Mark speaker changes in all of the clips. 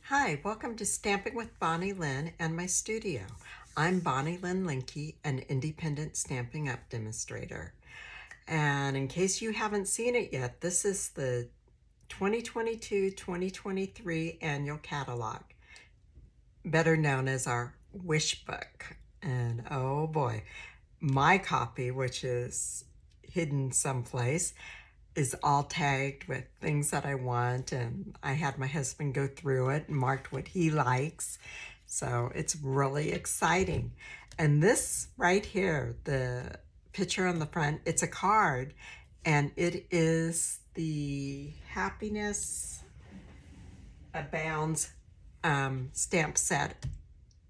Speaker 1: Hi, welcome to Stamping with Bonnie Lynn and my studio. I'm Bonnie Lynn Linke, an independent Stampin' Up! Demonstrator. And in case you haven't seen it yet, this is the 2022-2023 annual catalog, better known as our wish book. And oh boy, my copy, which is hidden someplace, is all tagged with things that I want, and I had my husband go through it and marked what he likes. So it's really exciting. And this right here, the picture on the front, it's a card, and it is the Happiness Abounds stamp set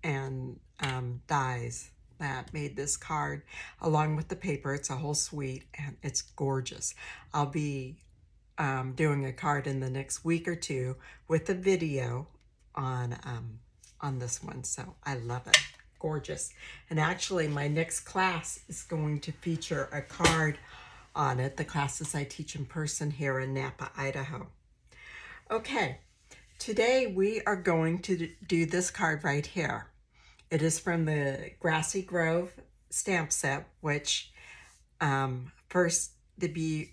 Speaker 1: and dies that made this card along with the paper. It's a whole suite and it's gorgeous. I'll be doing a card in the next week or two with a video on this one, so I love it. Gorgeous. And actually my next class is going to feature a card on it. The classes I teach in person here in Napa, Idaho. Okay, today we are going to do this card right here. It is from the Grassy Grove stamp set, which first debuted,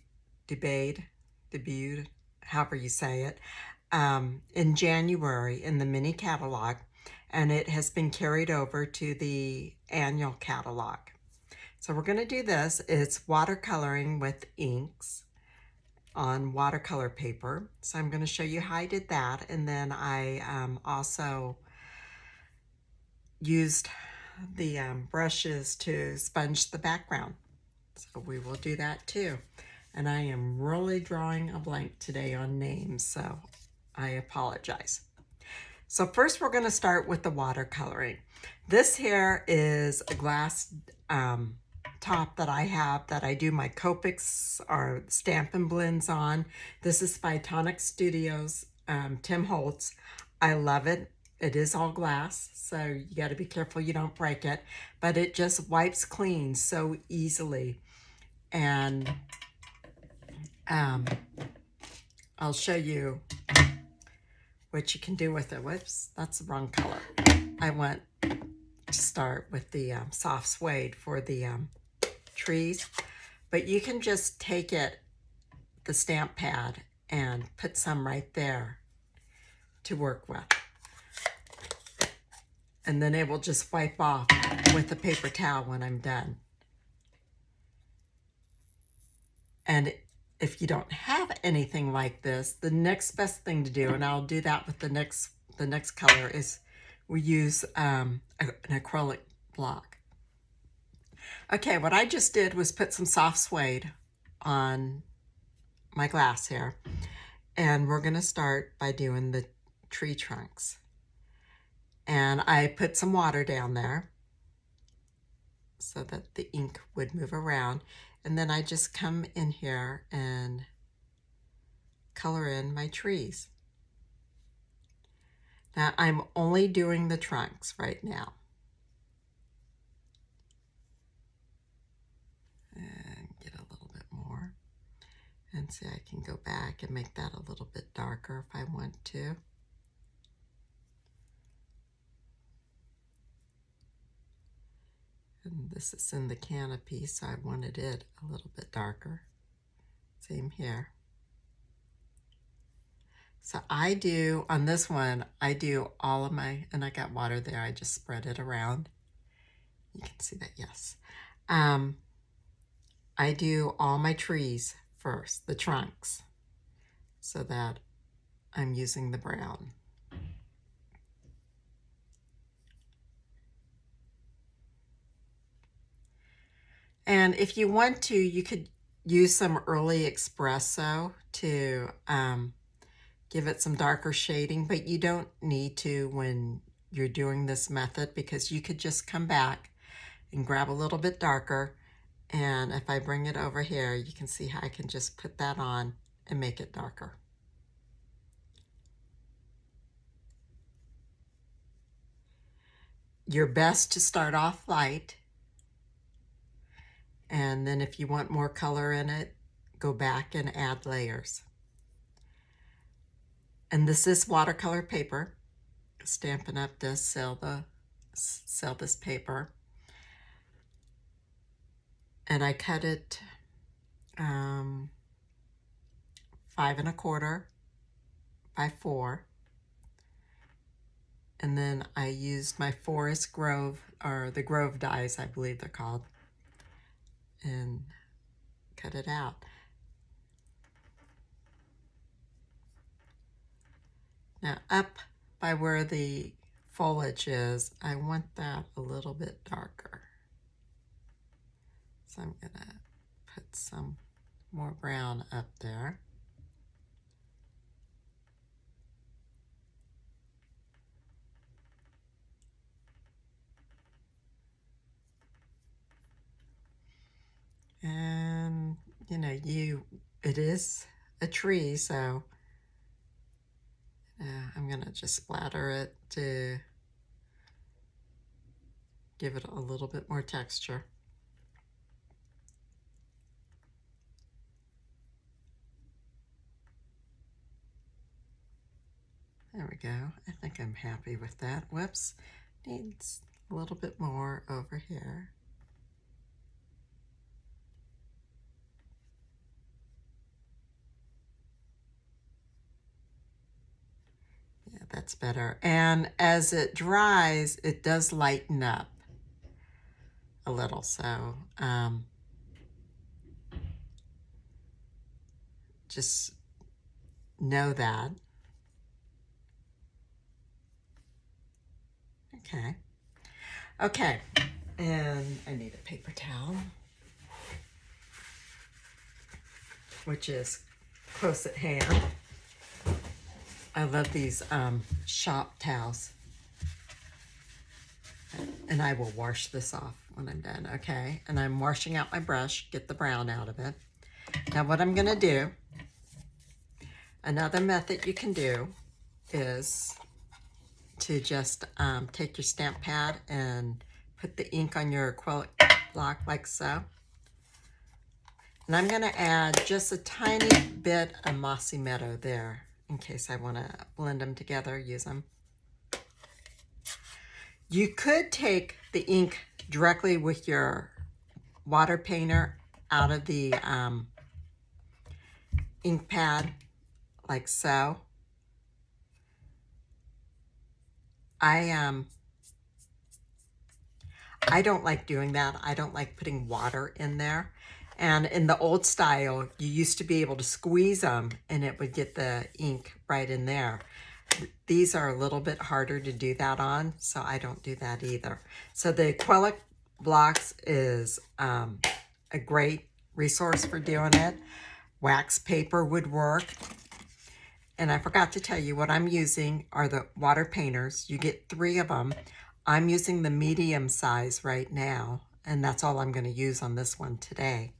Speaker 1: however you say it, in January in the mini catalog, and it has been carried over to the annual catalog. So we're going to do this. It's watercoloring with inks on watercolor paper. So I'm going to show you how I did that, and then I also used the brushes to sponge the background. So we will do that too. And I am really drawing a blank today on names, so I apologize. So first we're going to start with the watercoloring. This here is a glass top that I have that I do my Copics or Stampin' Blends on. This is by Tonic Studios, Tim Holtz. I love it. It is all glass, so you got to be careful you don't break it, but it just wipes clean so easily. And I'll show you what you can do with it. Whoops, that's the wrong color. I want to start with the soft suede for the trees, but you can just take it, the stamp pad, and put some right there to work with. And then it will just wipe off with a paper towel when I'm done. And if you don't have anything like this, the next best thing to do, and I'll do that with the next color, is we use an acrylic block. Okay, what I just did was put some soft suede on my glass here, and we're going to start by doing the tree trunks. And I put some water down there so that the ink would move around. And then I just come in here and color in my trees. Now I'm only doing the trunks right now. And get a little bit more. And see, I can go back and make that a little bit darker if I want to. And this is in the canopy, so I wanted it a little bit darker. Same here. So I do, on this one, I do all of my, and I got water there, I just spread it around. You can see that, yes. I do all my trees first, the trunks, so that I'm using the brown. And if you want to, you could use some early espresso to give it some darker shading, but you don't need to when you're doing this method, because you could just come back and grab a little bit darker. And if I bring it over here, you can see how I can just put that on and make it darker. You're best to start off light. And then if you want more color in it, go back and add layers. And this is watercolor paper. Stampin' Up does sell this paper, and I cut it 5¼ by 4, and then I used my Forest Grove, or the Grove dies, I believe they're called, and cut it out. Now up by where the foliage is, I want that a little bit darker. So I'm gonna put some more brown up there. And you know, it is a tree, so I'm gonna just splatter it to give it a little bit more texture. There we go. I think I'm happy with that. Whoops, needs a little bit more over here. Yeah, that's better. And as it dries, it does lighten up a little. So just know that. Okay. Okay. And I need a paper towel, which is close at hand. I love these shop towels. And I will wash this off when I'm done, okay? And I'm washing out my brush, get the brown out of it. Now what I'm gonna do, another method you can do is to just take your stamp pad and put the ink on your acrylic block like so. And I'm gonna add just a tiny bit of Mossy Meadow there in case I wanna blend them together, use them. You could take the ink directly with your water painter out of the ink pad like so. I don't like doing that. I don't like putting water in there. And in the old style, you used to be able to squeeze them and it would get the ink right in there. These are a little bit harder to do that on, so I don't do that either. So the acrylic blocks is a great resource for doing it. Wax paper would work. And I forgot to tell you what I'm using are the water painters. You get 3 of them. I'm using the medium size right now, and that's all I'm going to use on this one today.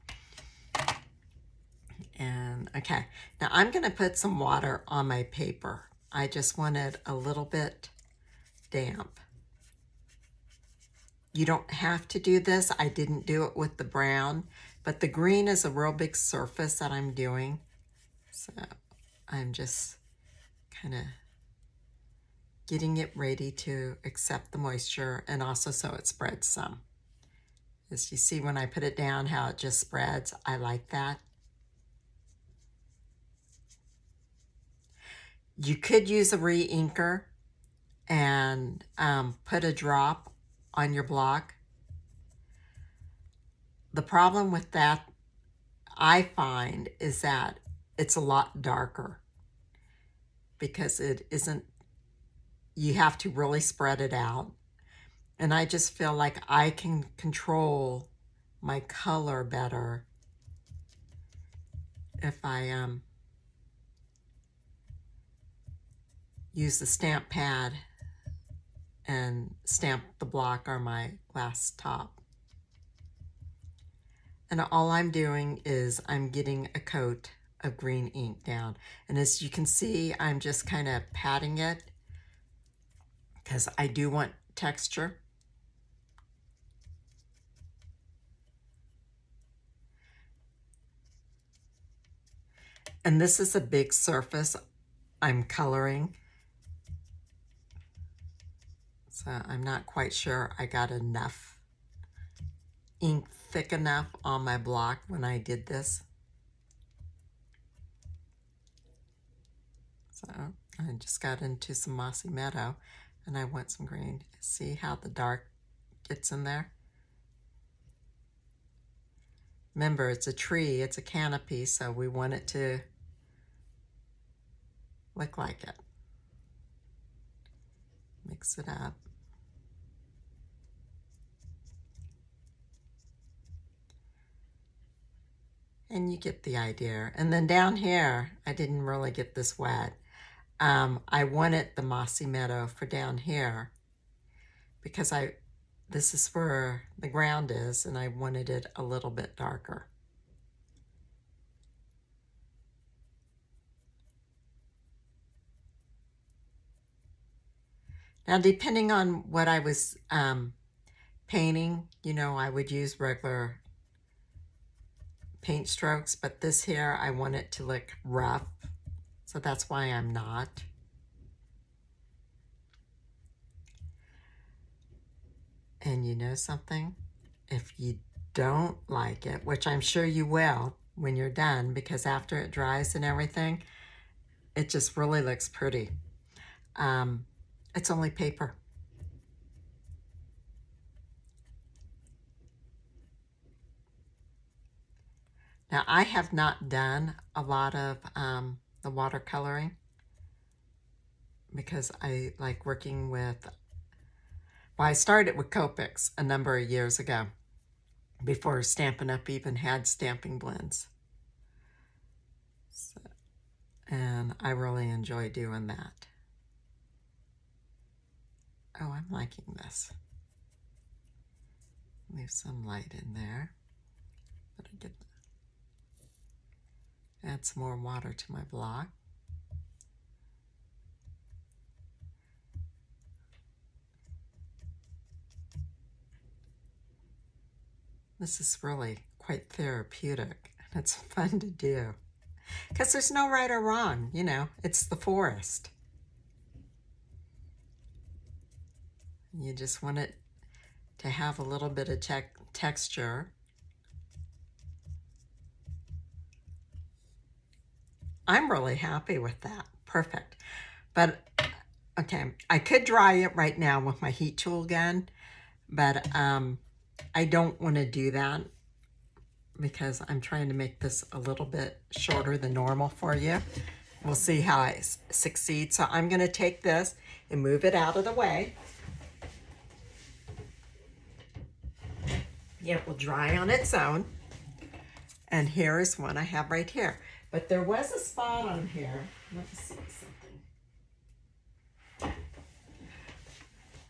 Speaker 1: And okay, now I'm going to put some water on my paper. I just want it a little bit damp. You don't have to do this. I didn't do it with the brown, but the green is a real big surface that I'm doing. So I'm just kind of getting it ready to accept the moisture and also so it spreads some. As you see when I put it down how it just spreads, I like that. You could use a re-inker and put a drop on your block. The problem with that, I find, is that it's a lot darker because it isn't, you have to really spread it out. And I just feel like I can control my color better if I use the stamp pad and stamp the block on my glass top. And all I'm doing is I'm getting a coat of green ink down. And as you can see, I'm just kind of patting it because I do want texture. And this is a big surface I'm coloring. So I'm not quite sure I got enough ink thick enough on my block when I did this. So I just got into some mossy meadow and I want some green. See how the dark gets in there? Remember, it's a tree, it's a canopy, so we want it to look like it. Mix it up. And you get the idea. And then down here, I didn't really get this wet. I wanted the mossy meadow for down here because this is where the ground is and I wanted it a little bit darker. Now, depending on what I was painting, you know, I would use regular paint strokes, but this here, I want it to look rough, so that's why I'm not. And you know something? If you don't like it, which I'm sure you will when you're done, because after it dries and everything, it just really looks pretty. It's only paper. Now, I have not done a lot of the watercoloring because I like working with, well, I started with Copics a number of years ago before Stampin' Up! Even had stamping blends. So, and I really enjoy doing that. Oh, I'm liking this. Leave some light in there. But I get add some more water to my block. This is really quite therapeutic and it's fun to do because there's no right or wrong, you know, it's the forest. You just want it to have a little bit of texture. I'm really happy with that. Perfect. But, okay, I could dry it right now with my heat tool gun, but I don't want to do that because I'm trying to make this a little bit shorter than normal for you. We'll see how I succeed. So I'm going to take this and move it out of the way. It will dry on its own. And here is one I have right here. But there was a spot on here. Let me see something.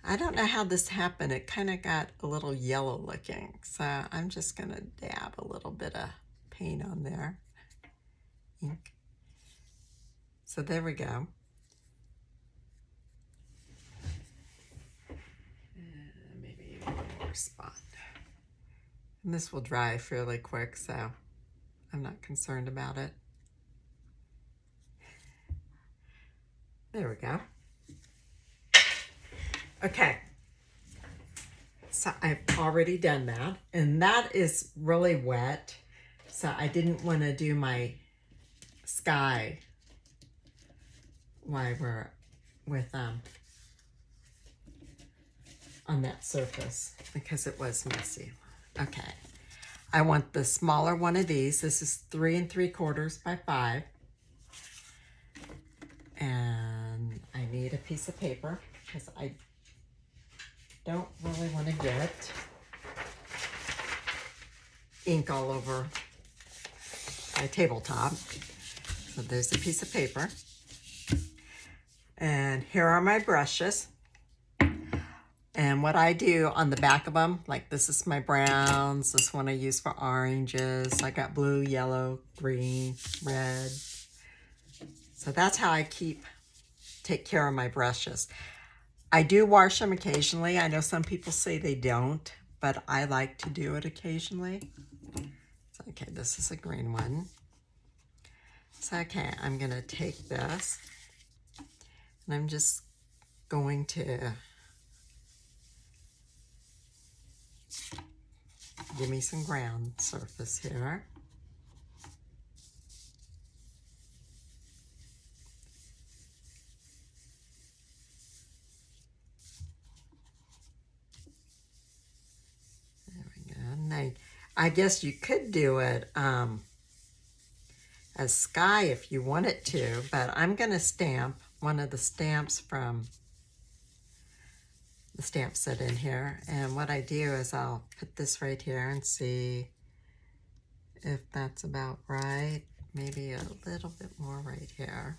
Speaker 1: I don't know how this happened. It kind of got a little yellow looking. So I'm just going to dab a little bit of paint on there. Ink. So there we go. Maybe even one more spot. And this will dry fairly quick, so I'm not concerned about it. There we go. Okay. So I've already done that, and that is really wet. So I didn't want to do my sky while we're with on that surface because it was messy. Okay, I want the smaller one of these. This is 3 3/4 by 5. And I need a piece of paper because I don't really want to get ink all over my tabletop. So there's a piece of paper. And here are my brushes. And what I do on the back of them, like this is my browns, this one I use for oranges. I got blue, yellow, green, red. So that's how I take care of my brushes. I do wash them occasionally. I know some people say they don't, but I like to do it occasionally. So, okay, this is a green one. So, okay, I'm gonna take this and I'm just going to Give me some ground surface here. There we go. Now, I guess you could do it as sky if you wanted to, but I'm going to stamp one of the stamps from the stamp set in here. And what I do is I'll put this right here and see if that's about right. Maybe a little bit more right here.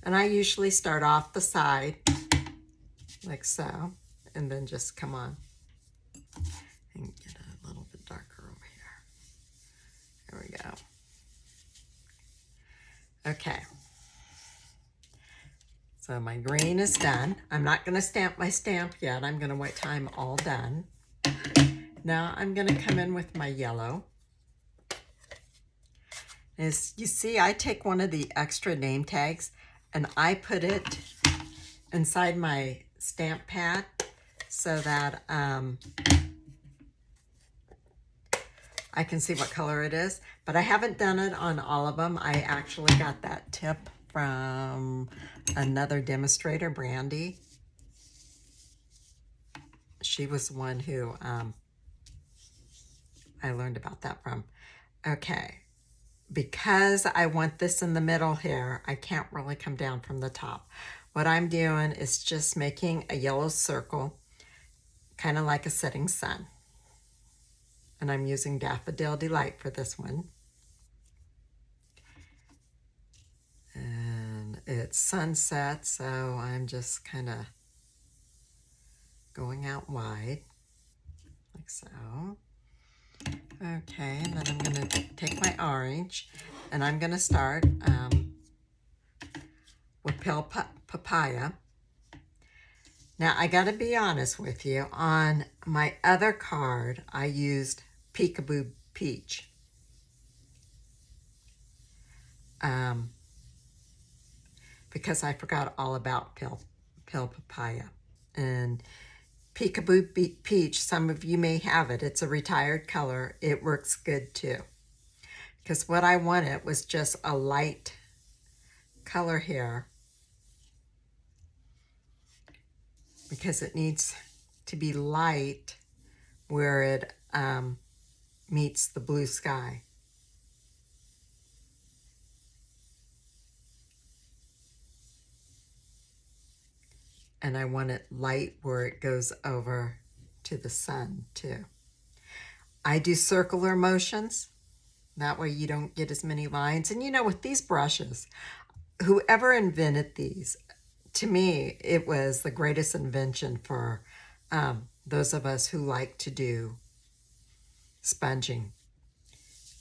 Speaker 1: And I usually start off the side like so, and then just come on and get a little bit darker over here. There we go. Okay. So my green is done. I'm not going to stamp my stamp yet. I'm going to wait till I'm all done. Now I'm going to come in with my yellow. As you see, I take one of the extra name tags and I put it inside my stamp pad so that I can see what color it is. But I haven't done it on all of them. I actually got that tip from another demonstrator, Brandy. She was the one who I learned about that from. Okay, because I want this in the middle here, I can't really come down from the top. What I'm doing is just making a yellow circle, kind of like a setting sun. And I'm using Daffodil Delight for this one. And it's sunset, so I'm just kind of going out wide, like so. Okay, and then I'm going to take my orange, and I'm going to start with Pale Papaya. Now, I got to be honest with you. On my other card, I used Peekaboo Peach. Because I forgot all about Pale Papaya. And Peekaboo Peach, some of you may have it. It's a retired color. It works good too. Because what I wanted was just a light color here. Because it needs to be light where it meets the blue sky. And I want it light where it goes over to the sun too. I do circular motions. That way you don't get as many lines. And you know, with these brushes, whoever invented these, to me, it was the greatest invention for those of us who like to do sponging,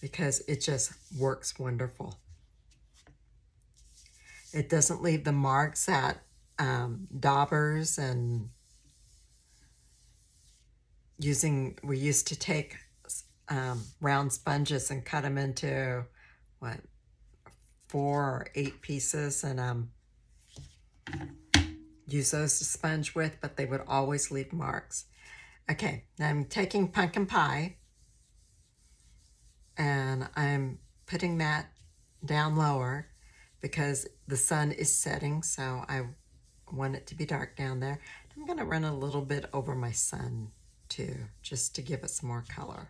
Speaker 1: because it just works wonderful. It doesn't leave the marks that daubers and we used to take round sponges and cut them into, what, 4 or 8 pieces and use those to sponge with, but they would always leave marks. Okay, now I'm taking pumpkin pie and I'm putting that down lower because the sun is setting, so I want it to be dark down there. I'm going to run a little bit over my sun too, just to give it some more color.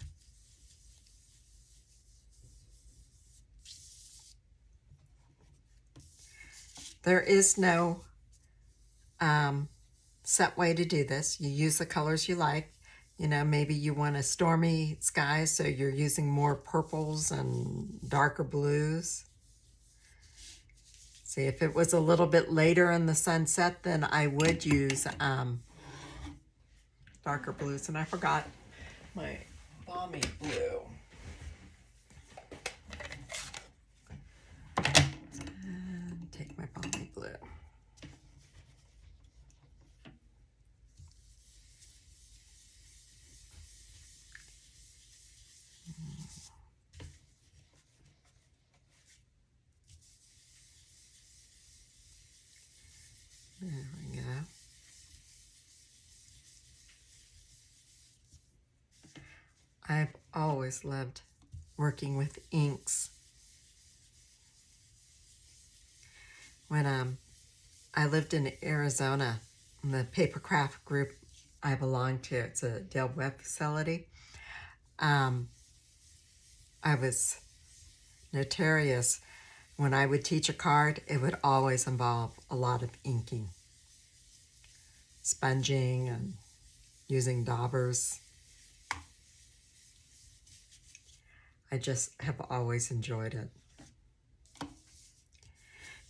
Speaker 1: There is no set way to do this. You use the colors you like. You know, maybe you want a stormy sky, so you're using more purples and darker blues. See, if it was a little bit later in the sunset, then I would use darker blues. And I forgot my balmy blue. And take my balmy blue. There we go. I've always loved working with inks. When I lived in Arizona, the paper craft group I belong to, it's a Del Webb facility. I was notorious. When I would teach a card, it would always involve a lot of inking, sponging, and using daubers. I just have always enjoyed it.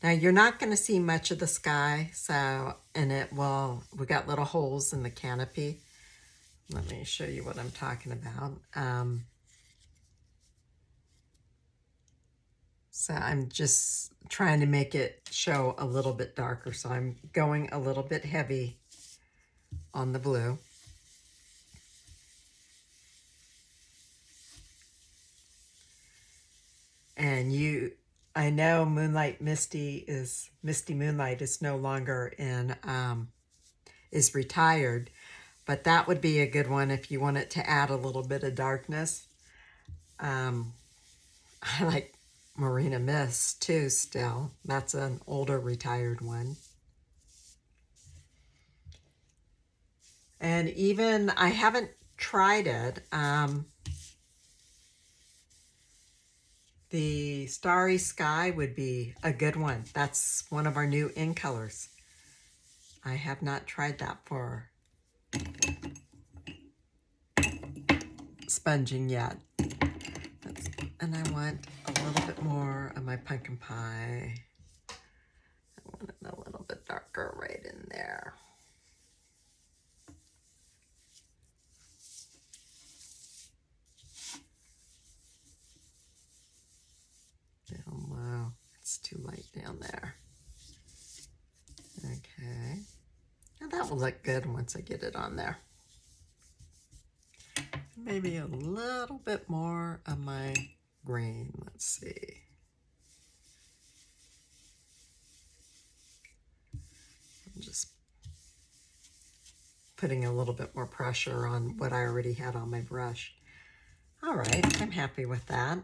Speaker 1: Now you're not going to see much of the sky, we got little holes in the canopy. Let me show you what I'm talking about. So I'm just trying to make it show a little bit darker. So I'm going a little bit heavy on the blue. And I know Misty Moonlight is no longer is retired, but that would be a good one if you wanted to add a little bit of darkness. I like Marina Mist too still. That's an older retired one. And even, I haven't tried it, the Starry Sky would be a good one. That's one of our new in colors. I have not tried that for sponging yet. And I want a little bit more of my pumpkin pie. I want it a little bit darker right in there. Down low. It's too light down there. Okay. Now that will look good once I get it on there. Maybe a little bit more of my green. Let's see. I'm just putting a little bit more pressure on what I already had on my brush. All right, I'm happy with that.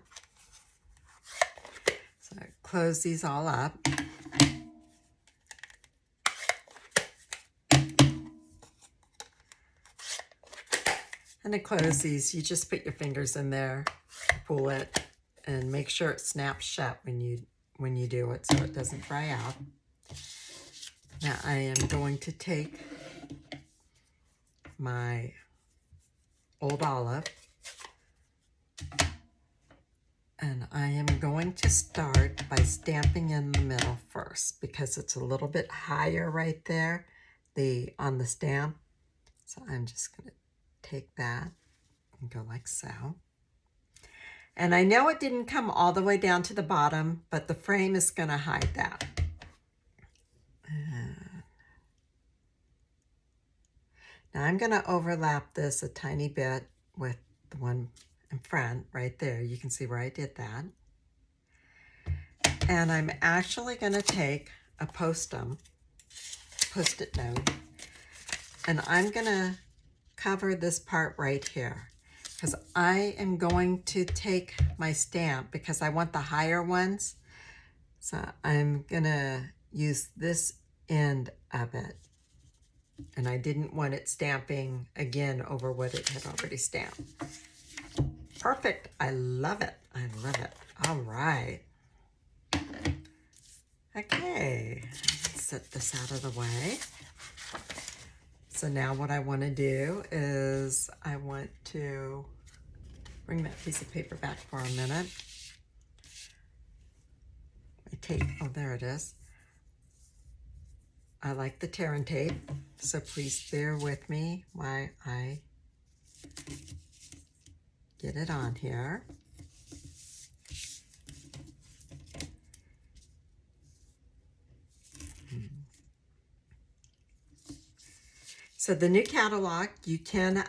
Speaker 1: So I close these all up. And to close these, you just put your fingers in there, pull it, and make sure it snaps shut when you do it so it doesn't dry out. Now I am going to take my Old Olive and I am going to start by stamping in the middle first because it's a little bit higher right there on the stamp. So I'm just going to take that and go like so. And I know it didn't come all the way down to the bottom, but the frame is going to hide that. Now I'm going to overlap this a tiny bit with the one in front right there. You can see where I did that. And I'm actually going to take a Post-it note, and I'm going to cover this part right here because I am going to take my stamp because I want the higher ones. So I'm going to use this end of it. And I didn't want it stamping again over what it had already stamped. Perfect. I love it. I love it. All right. Okay. Let's set this out of the way. So now what I want to do is I want to bring that piece of paper back for a minute. I take, oh, there it is. I like the tear and tape, so please bear with me while I get it on here. So the new catalog, you can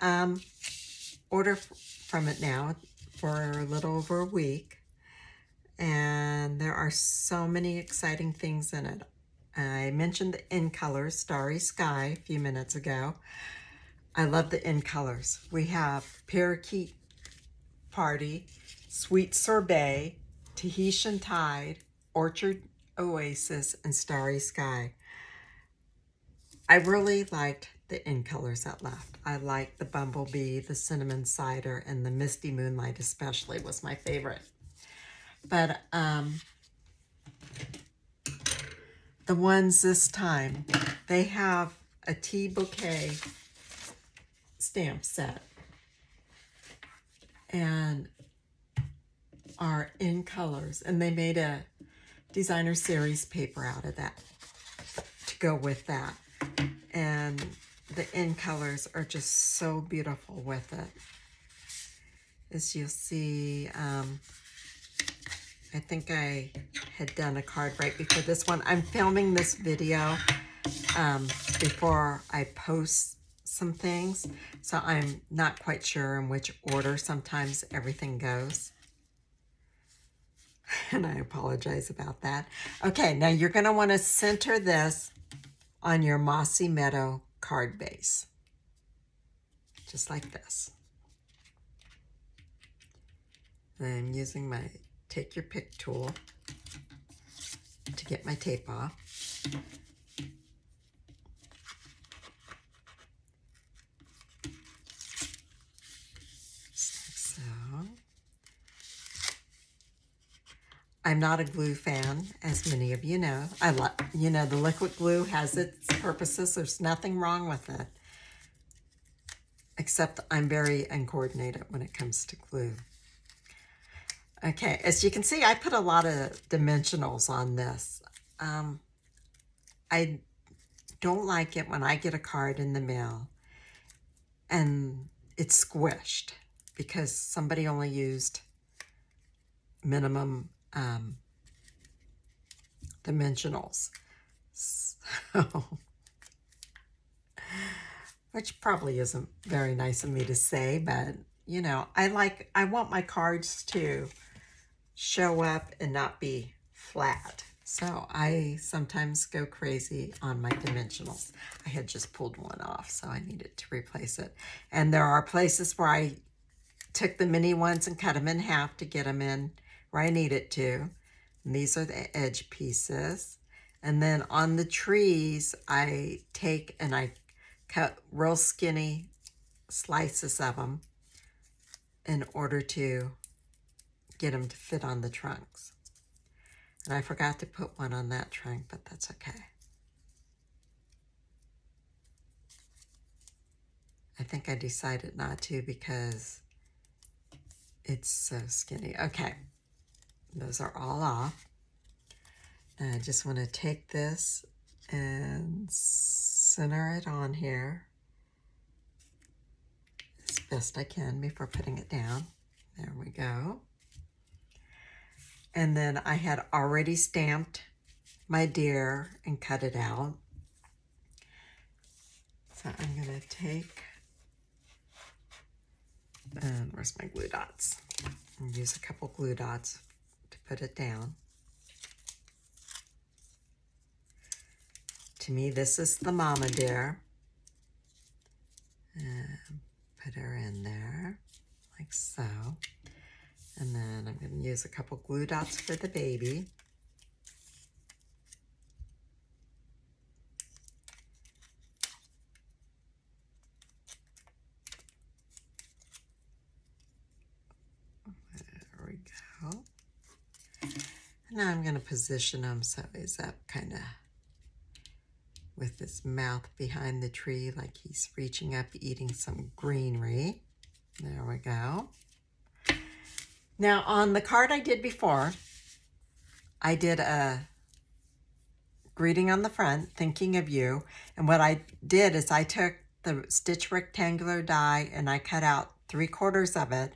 Speaker 1: order from it now for a little over a week. And there are so many exciting things in it. I mentioned the in colors, Starry Sky, a few minutes ago. I love the in colors. We have parakeet Party, Sweet Sorbet, Tahitian Tide, Orchard Oasis, and Starry Sky. I really liked the in colors that left. I liked the Bumblebee, the Cinnamon Cider, and the Misty Moonlight especially was my favorite. But the ones this time, they have a tea bouquet stamp set and are in colors. And they made a designer series paper out of that to go with that. And the in colors are just so beautiful with it. As you'll see, I think I had done a card right before this one. I'm filming this video before I post some things, so I'm not quite sure in which order sometimes everything goes. And I apologize about that. Okay, now you're going to want to center this on your Mossy Meadow card base. Just like this. And I'm using my Take Your Pick tool to get my tape off. So, I'm not a glue fan, as many of you know. The liquid glue has its purposes. There's nothing wrong with it. Except I'm very uncoordinated when it comes to glue. Okay, as you can see, I put a lot of dimensionals on this. I don't like it when I get a card in the mail and it's squished because somebody only used minimum dimensionals. So, which probably isn't very nice of me to say, but you know, I want my cards to show up and not be flat. So I sometimes go crazy on my dimensionals. I had just pulled one off, so I needed to replace it. And there are places where I took the mini ones and cut them in half to get them in where I needed to. And these are the edge pieces. And then on the trees, I take and I cut real skinny slices of them in order to get them to fit on the trunks. And I forgot to put one on that trunk, but that's okay. I think I decided not to because it's so skinny. Okay, those are all off. And I just want to take this and center it on here as best I can before putting it down. There we go. And then I had already stamped my deer and cut it out. So I'm going to take, and where's my glue dots? And use a couple glue dots to put it down. To me, this is the mama deer. And put her in there, like so. And then I'm going to use a couple glue dots for the baby. There we go. And now I'm going to position him so he's up kind of with his mouth behind the tree like he's reaching up eating some greenery. There we go. Now on the card I did before, I did a greeting on the front, thinking of you. And what I did is I took the stitch rectangular die and I cut out 3/4 of it.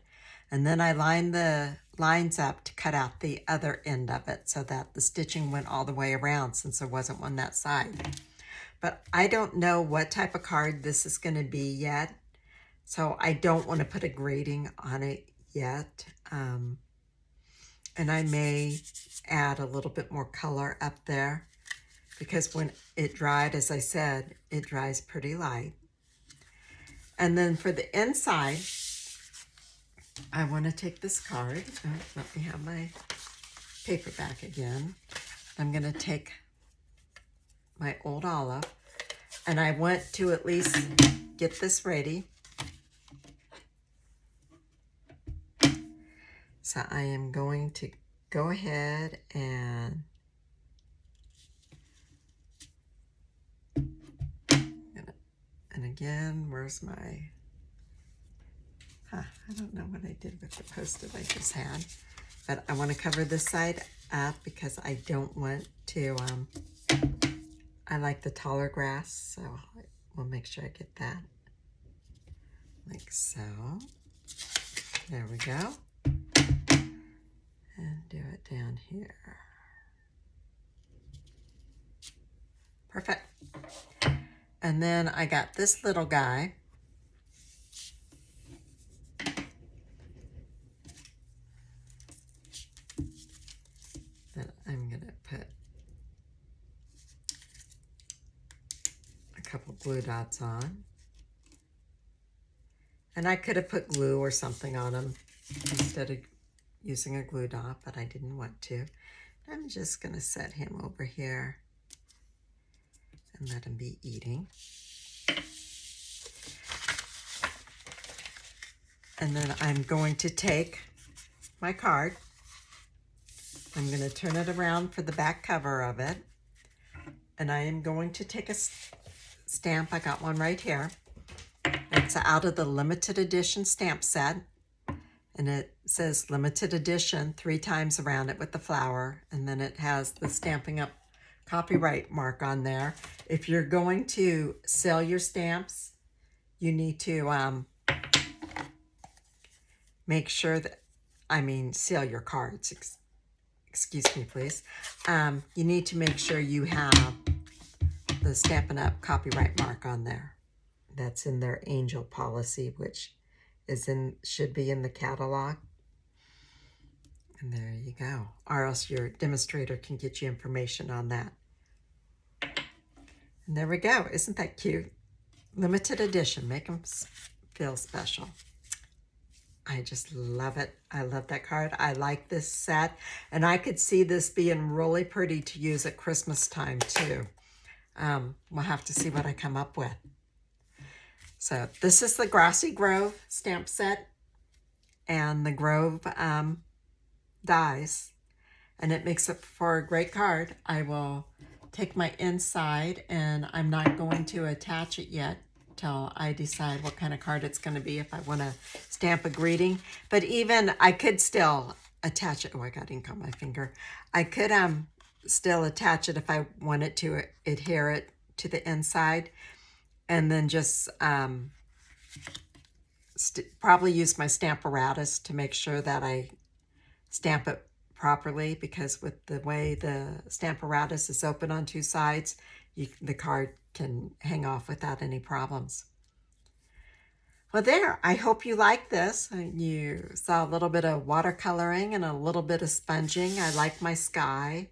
Speaker 1: And then I lined the lines up to cut out the other end of it so that the stitching went all the way around since there wasn't one that side. But I don't know what type of card this is going to be yet. So I don't want to put a grading on it yet. And I may add a little bit more color up there because when it dried, as I said, it dries pretty light. And then for the inside, I want to take this card. Oh, let me have my paper back again. I'm going to take my old olive, and I want to at least get this ready. So I am going to go ahead and again, where's my, I don't know what I did with the Post-it I just had, but I want to cover this side up because I don't want to, I like the taller grass, so we'll make sure I get that, like so. There we go. And do it down here. Perfect. And then I got this little guy. That I'm going to put a couple glue dots on. And I could have put glue or something on them instead of using a glue dot, but I didn't want to. I'm just going to set him over here and let him be eating. And then I'm going to take my card. I'm going to turn it around for the back cover of it. And I am going to take a stamp. I got one right here. It's out of the limited edition stamp set. And it says limited edition 3 times around it with the flower. And then it has the Stampin' Up! Copyright mark on there. If you're going to sell your stamps, you need to make sure that, sell your cards, excuse me, please. You need to make sure you have the Stampin' Up! Copyright mark on there. That's in their angel policy, which should be in the catalog. And there you go. Or else your demonstrator can get you information on that. And there we go. Isn't that cute? Limited edition. Make them feel special. I just love it. I love that card. I like this set. And I could see this being really pretty to use at Christmas time too. We'll have to see what I come up with. So this is the Grassy Grove stamp set and the Grove dies. And it makes it for a great card. I will take my inside, and I'm not going to attach it yet till I decide what kind of card it's going to be, if I want to stamp a greeting. But even I could still attach it. Oh, I got ink on my finger. I could still attach it if I wanted to adhere it to the inside, and then just probably use my Stamparatus to make sure that I stamp it properly, because with the way the Stamparatus is open on 2 sides, the card can hang off without any problems. Well, there, I hope you like this. You saw a little bit of watercoloring and a little bit of sponging. I like my sky,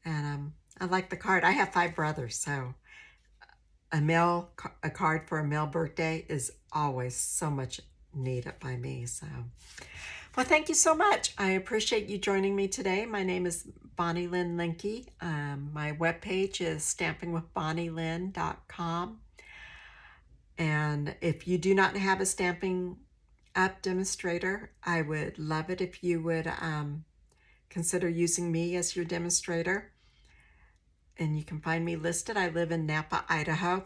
Speaker 1: and I like the card. I have 5 brothers, so a card for a male birthday is always so much needed by me. So, well, thank you so much. I appreciate you joining me today. My name is Bonnie Lynn Linke. My webpage is stampingwithbonnielynn.com. And if you do not have a Stampin' Up! Demonstrator, I would love it if you would consider using me as your demonstrator. And you can find me listed. I live in Napa, Idaho.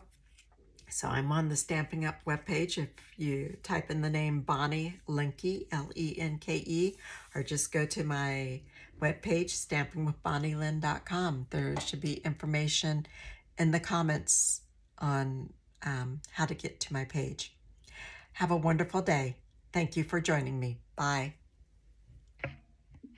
Speaker 1: So I'm on the Stampin' Up! Webpage. If you type in the name Bonnie Linke, L-E-N-K-E, or just go to my webpage, stampingwithbonnielynn.com. There should be information in the comments on how to get to my page. Have a wonderful day. Thank you for joining me. Bye.